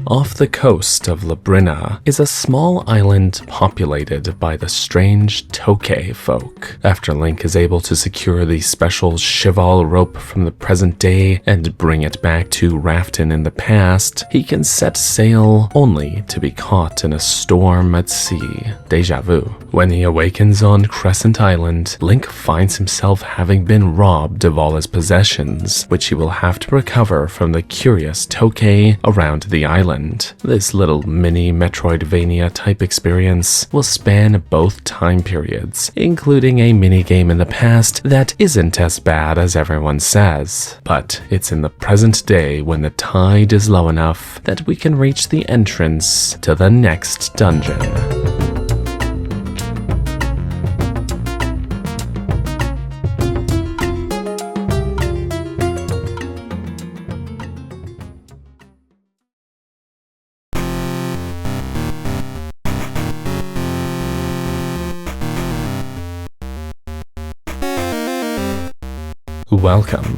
Off the coast of Labrina is a small island populated by the strange Tokay folk. After Link is able to secure the special Cheval rope from the present day and bring it back to Raften in the past, he can set sail only to be caught in a storm at sea. Deja vu. When he awakens on Crescent Island, Link finds himself having been robbed of all his possessions, which he will have to recover from the curious Tokay around the island. This little mini Metroidvania type experience will span both time periods, including a minigame in the past that isn't as bad as everyone says, but it's in the present day when the tide is low enough that we can reach the entrance to the next dungeon. Welcome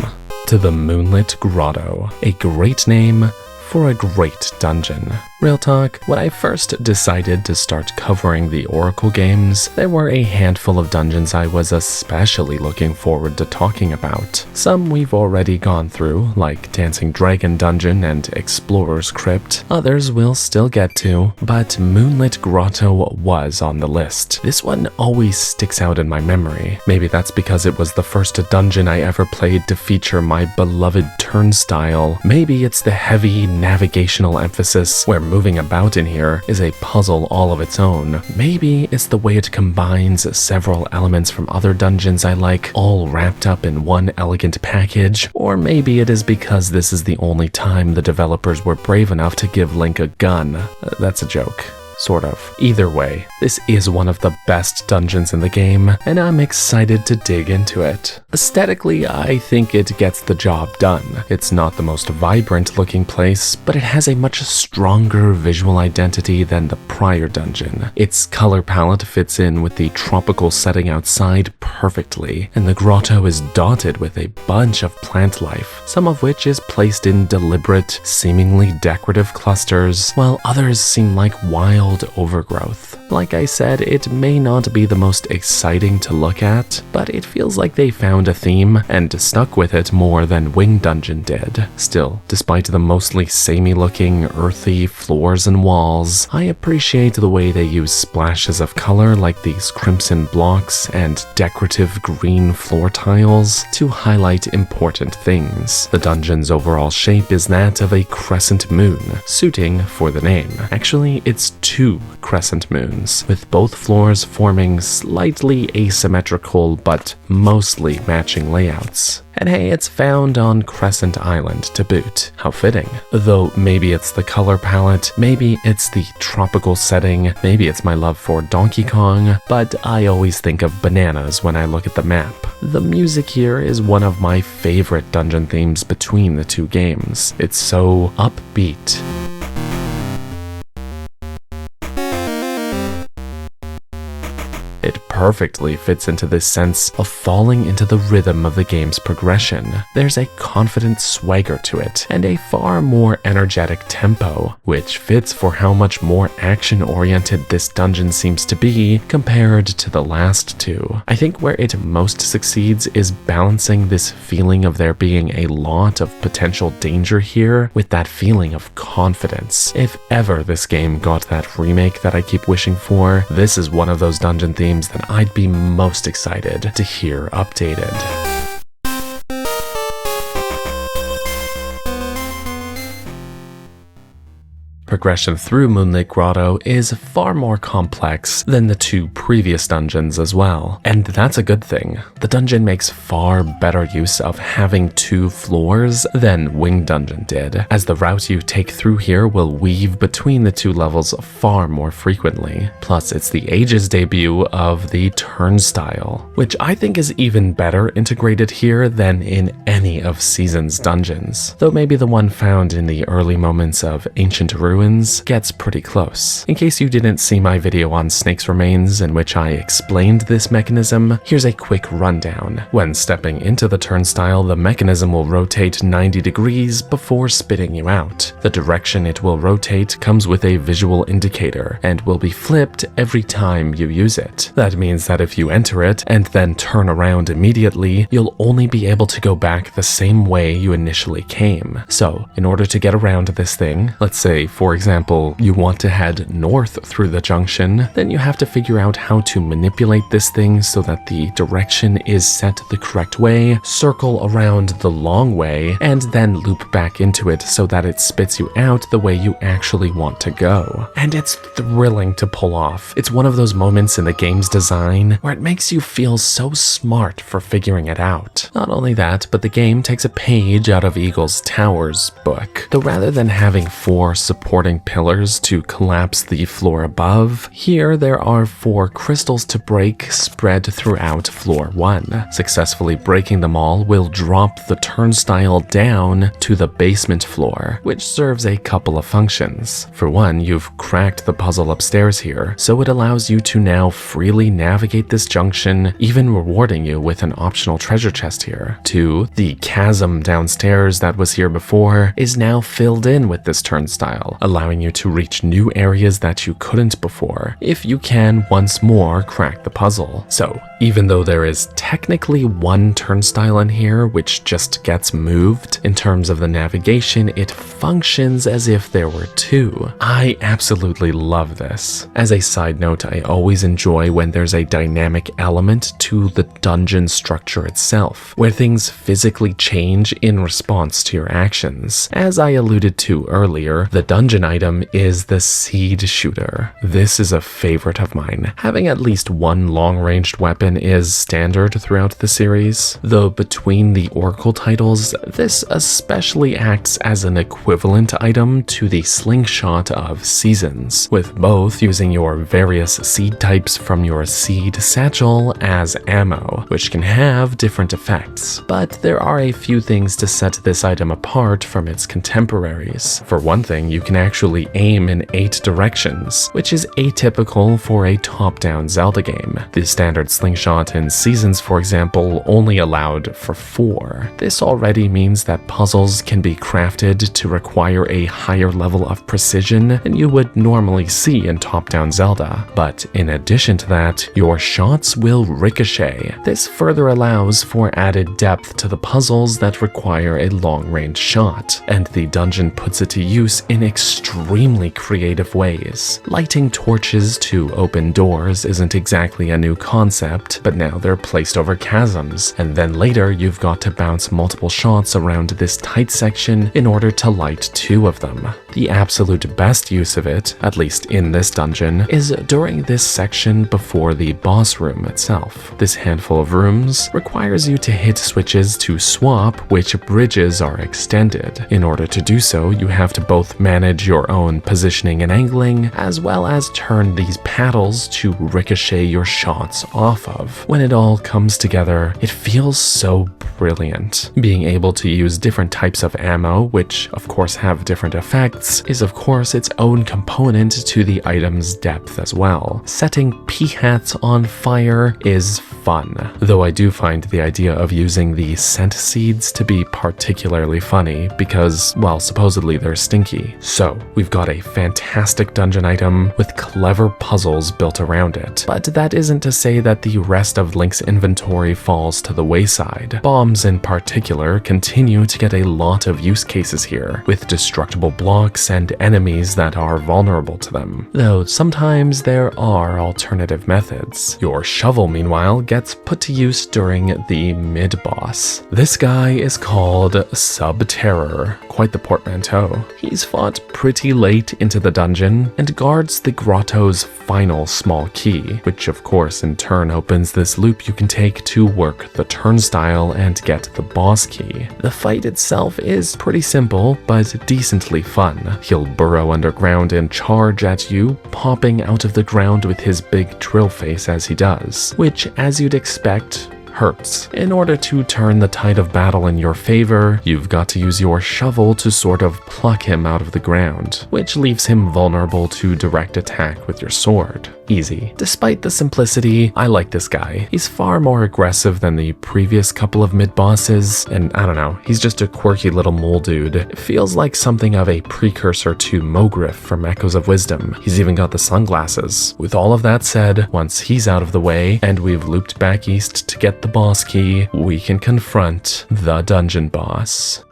to the Moonlit Grotto, a great name for a great dungeon. Real talk, when I first decided to start covering the Oracle games, there were a handful of dungeons I was especially looking forward to talking about. Some we've already gone through, like Dancing Dragon Dungeon and Explorer's Crypt. Others we'll still get to, but Moonlit Grotto was on the list. This one always sticks out in my memory. Maybe that's because it was the first dungeon I ever played to feature my beloved turnstile. Maybe it's the heavy navigational emphasis where moving about in here is a puzzle all of its own. Maybe it's the way it combines several elements from other dungeons I like all wrapped up in one elegant package, or maybe it is because this is the only time the developers were brave enough to give Link a gun. That's a joke. Sort of. Either way, this is one of the best dungeons in the game, and I'm excited to dig into it. Aesthetically, I think it gets the job done. It's not the most vibrant looking place, but it has a much stronger visual identity than the prior dungeon. Its color palette fits in with the tropical setting outside perfectly, and the grotto is dotted with a bunch of plant life, some of which is placed in deliberate, seemingly decorative clusters, while others seem like wild overgrowth. Like I said, it may not be the most exciting to look at, but it feels like they found a theme and stuck with it more than Wing Dungeon did. Still, despite the mostly samey looking, earthy floors and walls, I appreciate the way they use splashes of color like these crimson blocks and decorative green floor tiles to highlight important things. The dungeon's overall shape is that of a crescent moon, suiting for the name. Actually, it's two crescent moons, with both floors forming slightly asymmetrical but mostly matching layouts. And hey, it's found on Crescent Island to boot. How fitting. Though maybe it's the color palette, maybe it's the tropical setting, maybe it's my love for Donkey Kong, but I always think of bananas when I look at the map. The music here is one of my favorite dungeon themes between the two games. It's so upbeat. It perfectly fits into this sense of falling into the rhythm of the game's progression. There's a confident swagger to it, and a far more energetic tempo, which fits for how much more action-oriented this dungeon seems to be compared to the last two. I think where it most succeeds is balancing this feeling of there being a lot of potential danger here with that feeling of confidence. If ever this game got that remake that I keep wishing for, this is one of those dungeon themes that I'd be most excited to hear updated. Progression through Moonlit Grotto is far more complex than the two previous dungeons as well, and that's a good thing. The dungeon makes far better use of having two floors than Wing Dungeon did, as the route you take through here will weave between the two levels far more frequently. Plus, it's the Ages debut of the turnstile, which I think is even better integrated here than in any of Season's dungeons, though maybe the one found in the early moments of Ancient Ruins ruins gets pretty close. In case you didn't see my video on Snake's Remains in which I explained this mechanism, here's a quick rundown. When stepping into the turnstile, the mechanism will rotate 90 degrees before spitting you out. The direction it will rotate comes with a visual indicator and will be flipped every time you use it. That means that if you enter it and then turn around immediately, you'll only be able to go back the same way you initially came. So, in order to get around this thing, let's say, for example, you want to head north through the junction, then you have to figure out how to manipulate this thing so that the direction is set the correct way, circle around the long way, and then loop back into it so that it spits you out the way you actually want to go. And it's thrilling to pull off. It's one of those moments in the game's design where it makes you feel so smart for figuring it out. Not only that, but the game takes a page out of Eagle's Tower's book. Though rather than having 4 supporting pillars to collapse the floor above, here there are 4 crystals to break spread throughout floor 1. Successfully breaking them all will drop the turnstile down to the basement floor, which serves a couple of functions. For one, you've cracked the puzzle upstairs here, so it allows you to now freely navigate this junction, even rewarding you with an optional treasure chest here. 2, the chasm downstairs that was here before is now filled in with this turnstile, allowing you to reach new areas that you couldn't before, if you can once more crack the puzzle. So, even though there is technically 1 turnstile in here which just gets moved, in terms of the navigation, it functions as if there were 2. I absolutely love this. As a side note, I always enjoy when there's a dynamic element to the dungeon structure itself, where things physically change in response to your actions. As I alluded to earlier, the dungeon item is the seed shooter. This is a favorite of mine. Having at least 1 long-ranged weapon is standard throughout the series, though between the Oracle titles, this especially acts as an equivalent item to the slingshot of Seasons, with both using your various seed types from your seed satchel as ammo, which can have different effects. But there are a few things to set this item apart from its contemporaries. For one thing, you can actually aim in 8 directions, which is atypical for a top-down Zelda game. The standard slingshot in Seasons, for example, only allowed for 4. This already means that puzzles can be crafted to require a higher level of precision than you would normally see in top-down Zelda. But in addition to that, your shots will ricochet. This further allows for added depth to the puzzles that require a long-range shot, and the dungeon puts it to use in extremely creative ways. Lighting torches to open doors isn't exactly a new concept, but now they're placed over chasms, and then later you've got to bounce multiple shots around this tight section in order to light 2 of them. The absolute best use of it, at least in this dungeon, is during this section before the boss room itself. This handful of rooms requires you to hit switches to swap which bridges are extended. In order to do so, you have to both manage your own positioning and angling, as well as turn these paddles to ricochet your shots off of. When it all comes together, it feels so brilliant. Being able to use different types of ammo, which of course have different effects, is of course its own component to the item's depth as well. Setting pea-hats on fire is fun, though I do find the idea of using the scent seeds to be particularly funny because, well, supposedly they're stinky. So, we've got a fantastic dungeon item with clever puzzles built around it. But that isn't to say that the rest of Link's inventory falls to the wayside. Bombs in particular continue to get a lot of use cases here, with destructible blocks and enemies that are vulnerable to them. Though sometimes there are alternative methods. Your shovel, meanwhile, gets put to use during the mid-boss. This guy is called Sub-Terror, quite the portmanteau. He's fought pretty late into the dungeon and guards the grotto's final small key, which of course in turn opens this loop you can take to work the turnstile and get the boss key. The fight itself is pretty simple, but decently fun. He'll burrow underground and charge at you, popping out of the ground with his big drill face as he does, which, as you'd expect, hurts. In order to turn the tide of battle in your favor, you've got to use your shovel to sort of pluck him out of the ground, which leaves him vulnerable to direct attack with your sword. Easy. Despite the simplicity, I like this guy. He's far more aggressive than the previous couple of mid-bosses, and I don't know, he's just a quirky little mole dude. It feels like something of a precursor to Mogriff from Echoes of Wisdom. He's even got the sunglasses. With all of that said, once he's out of the way, and we've looped back east to get the boss key, we can confront the dungeon boss.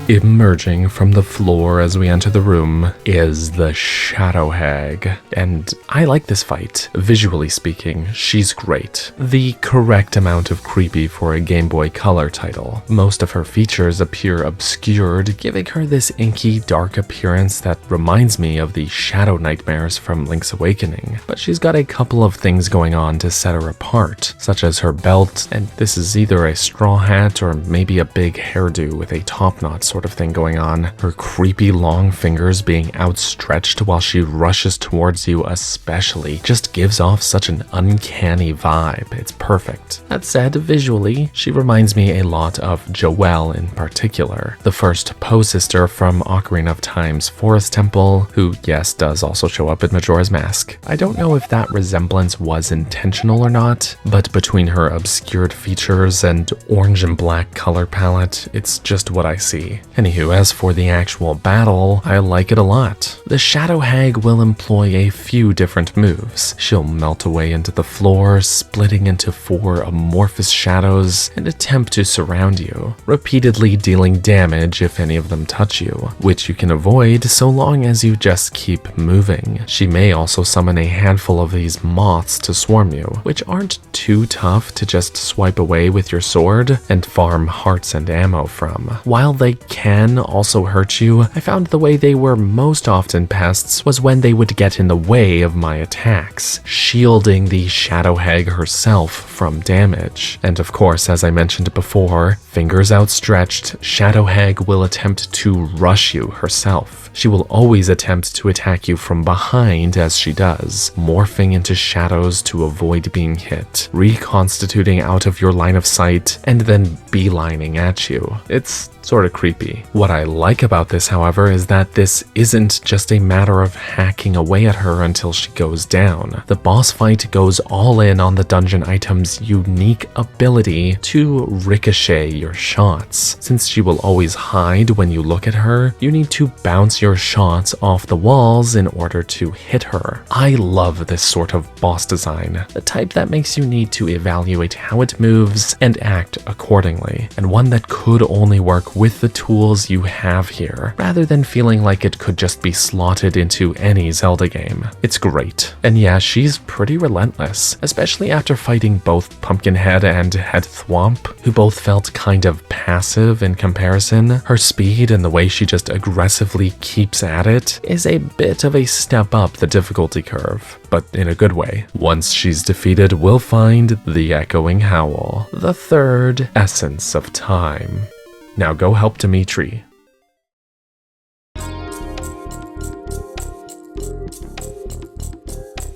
Emerging from the floor as we enter the room is the Shadow Hag, and I like this fight. Visually speaking, she's great. The correct amount of creepy for a Game Boy Color title. Most of her features appear obscured, giving her this inky, dark appearance that reminds me of the shadow nightmares from Link's Awakening. But she's got a couple of things going on to set her apart, such as her belt, and this is either a straw hat or maybe a big hairdo with a top knot sort of thing going on. Her creepy long fingers being outstretched while she rushes towards you especially just gives off such an uncanny vibe. It's perfect. That said, visually, she reminds me a lot of Joelle in particular, the first Poe sister from Ocarina of Time's Forest Temple, who, yes, does also show up in Majora's Mask. I don't know if that resemblance was intentional or not, but between her obscured features and orange and black color palette, it's just what I see. Anywho, as for the actual battle, I like it a lot. The Shadow Hag will employ a few different moves. She'll melt away into the floor, splitting into 4 amorphous shadows, and attempt to surround you, repeatedly dealing damage if any of them touch you, which you can avoid so long as you just keep moving. She may also summon a handful of these moths to swarm you, which aren't too tough to just swipe away with your sword and farm hearts and ammo from. While they can also hurt you, I found the way they were most often pests was when they would get in the way of my attacks, shielding the Shadow Hag herself from damage. And of course, as I mentioned before, fingers outstretched, Shadow Hag will attempt to rush you herself. She will always attempt to attack you from behind as she does, morphing into shadows to avoid being hit, reconstituting out of your line of sight, and then beelining at you. It's sort of creepy. What I like about this, however, is that this isn't just a matter of hacking away at her until she goes down. The boss fight goes all in on the dungeon item's unique ability to ricochet your shots. Since she will always hide when you look at her, you need to bounce your shots off the walls in order to hit her. I love this sort of boss design, the type that makes you need to evaluate how it moves and act accordingly, and one that could only work with the tools you have here, rather than feeling like it could just be slotted into any Zelda game. It's great. And yeah, she's pretty relentless, especially after fighting both Pumpkinhead and Head Thwomp, who both felt kind of passive in comparison. Her speed and the way she just aggressively keeps at it is a bit of a step up the difficulty curve, but in a good way. Once she's defeated, we'll find the Echoing Howl, the third essence of time. Now go help Dimitri.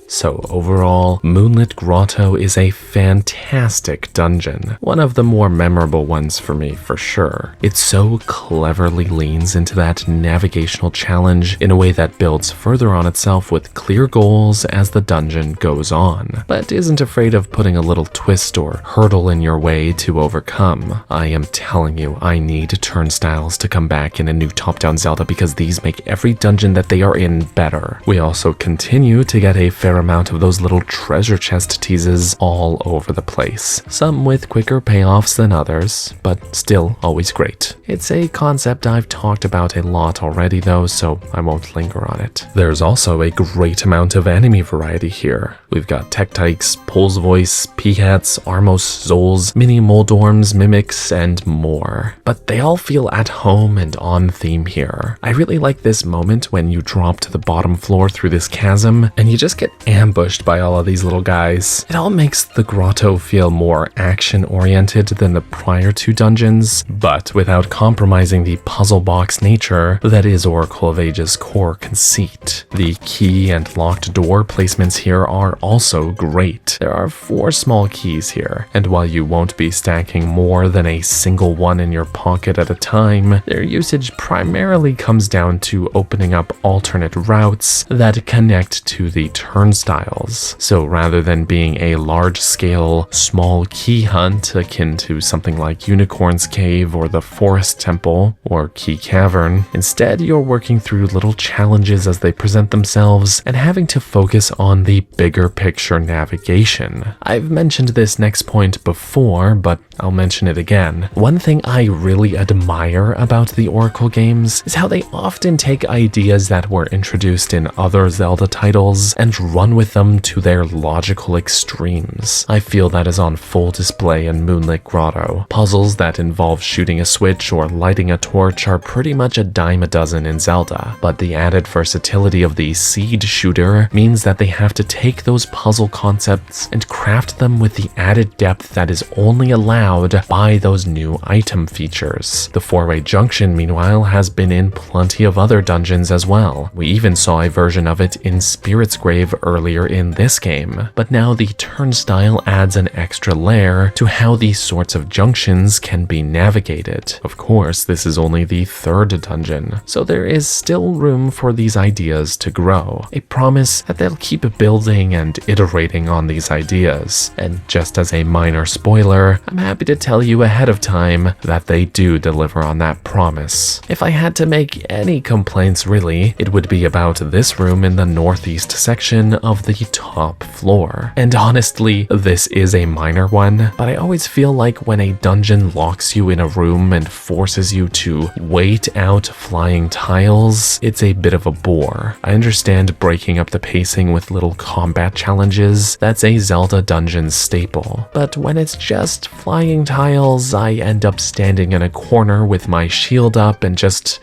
So overall, Moonlit Grotto is a fantastic dungeon, one of the more memorable ones for me for sure. It so cleverly leans into that navigational challenge in a way that builds further on itself with clear goals as the dungeon goes on, but isn't afraid of putting a little twist or hurdle in your way to overcome. I am telling you, I need turnstiles to come back in a new top-down Zelda because these make every dungeon that they are in better. We also continue to get a fair amount of those little treasure chest teases all over the place, some with quicker payoffs than others, but still always great. It's a concept I've talked about a lot already though, so I won't linger on it. There's also a great amount of enemy variety here. We've got Tektykes, Pole's Voice, Peahats, Armos, Zols, Mini Moldorms, Mimics, and more. But they all feel at home and on theme here. I really like this moment when you drop to the bottom floor through this chasm, and you just get ambushed by all of these little guys. It all makes the grotto feel more action-oriented than the prior 2 dungeons, but without compromising the puzzle box nature that is Oracle of Ages' core conceit. The key and locked door placements here are also great. There are 4 small keys here, and while you won't be stacking more than a single one in your pocket at a time, their usage primarily comes down to opening up alternate routes that connect to the turnstiles. So rather than being a large-scale, small key hunt akin to something like Unicorn's Cave or the Forest Temple or Key Cavern, instead you're working through little challenges as they present themselves and having to focus on the bigger picture navigation. I've mentioned this next point before, but I'll mention it again. One thing I really admire about the Oracle games is how they often take ideas that were introduced in other Zelda titles and run with them to their logical extremes. I feel that is on full display in Moonlit Grotto. Puzzles that involve shooting a switch or lighting a torch are pretty much a dime a dozen in Zelda, but the added versatility of the seed shooter means that they have to take those puzzle concepts and craft them with the added depth that is only allowed by those new item features. The 4-way junction, meanwhile, has been in plenty of other dungeons as well. We even saw a version of it in Spirit's Grave earlier in this game, but now the turnstile adds an extra layer to how these sorts of junctions can be navigated. Of course, this is only the 3rd dungeon, so there is still room for these ideas to grow. A promise that they'll keep building and iterating on these ideas. And just as a minor spoiler, I'm happy to tell you ahead of time that they do deliver on that promise. If I had to make any complaints really, it would be about this room in the northeast section of the top floor. And honestly, this is a minor one, but I always feel like when a dungeon locks you in a room and forces you to wait out flying tiles, it's a bit of a bore. I understand breaking up the pacing with little combat challenges, that's a Zelda dungeon staple, but when it's just flying tiles, I end up standing in a corner with my shield up and just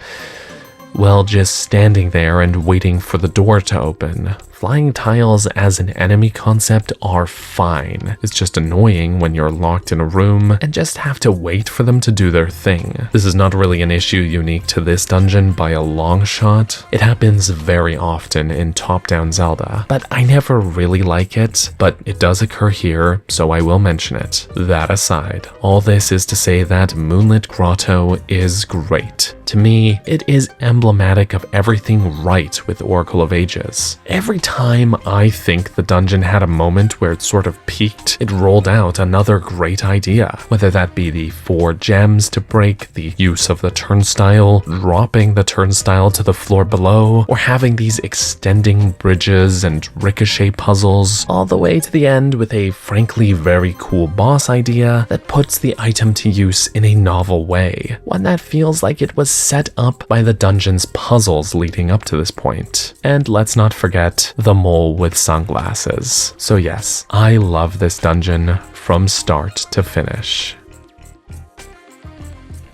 standing there and waiting for the door to open. Flying tiles as an enemy concept are fine. It's just annoying when you're locked in a room and just have to wait for them to do their thing. This is not really an issue unique to this dungeon by a long shot. It happens very often in top-down Zelda, but I never really like it, but it does occur here, so I will mention it. That aside, all this is to say that Moonlit Grotto is great. To me, it is emblematic of everything right with Oracle of Ages. Every time I think the dungeon had a moment where it sort of peaked, it rolled out another great idea, whether that be the 4 gems to break, the use of the turnstile, dropping the turnstile to the floor below, or having these extending bridges and ricochet puzzles, all the way to the end with a frankly very cool boss idea that puts the item to use in a novel way, one that feels like it was set up by the dungeon's puzzles leading up to this point. And let's not forget the mole with sunglasses. So yes, I love this dungeon from start to finish.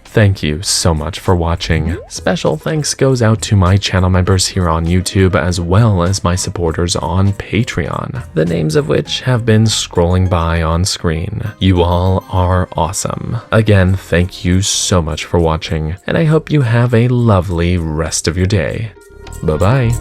Thank you so much for watching. Special thanks goes out to my channel members here on YouTube as well as my supporters on Patreon, the names of which have been scrolling by on screen. You all are awesome. Again, thank you so much for watching, and I hope you have a lovely rest of your day. Bye-bye.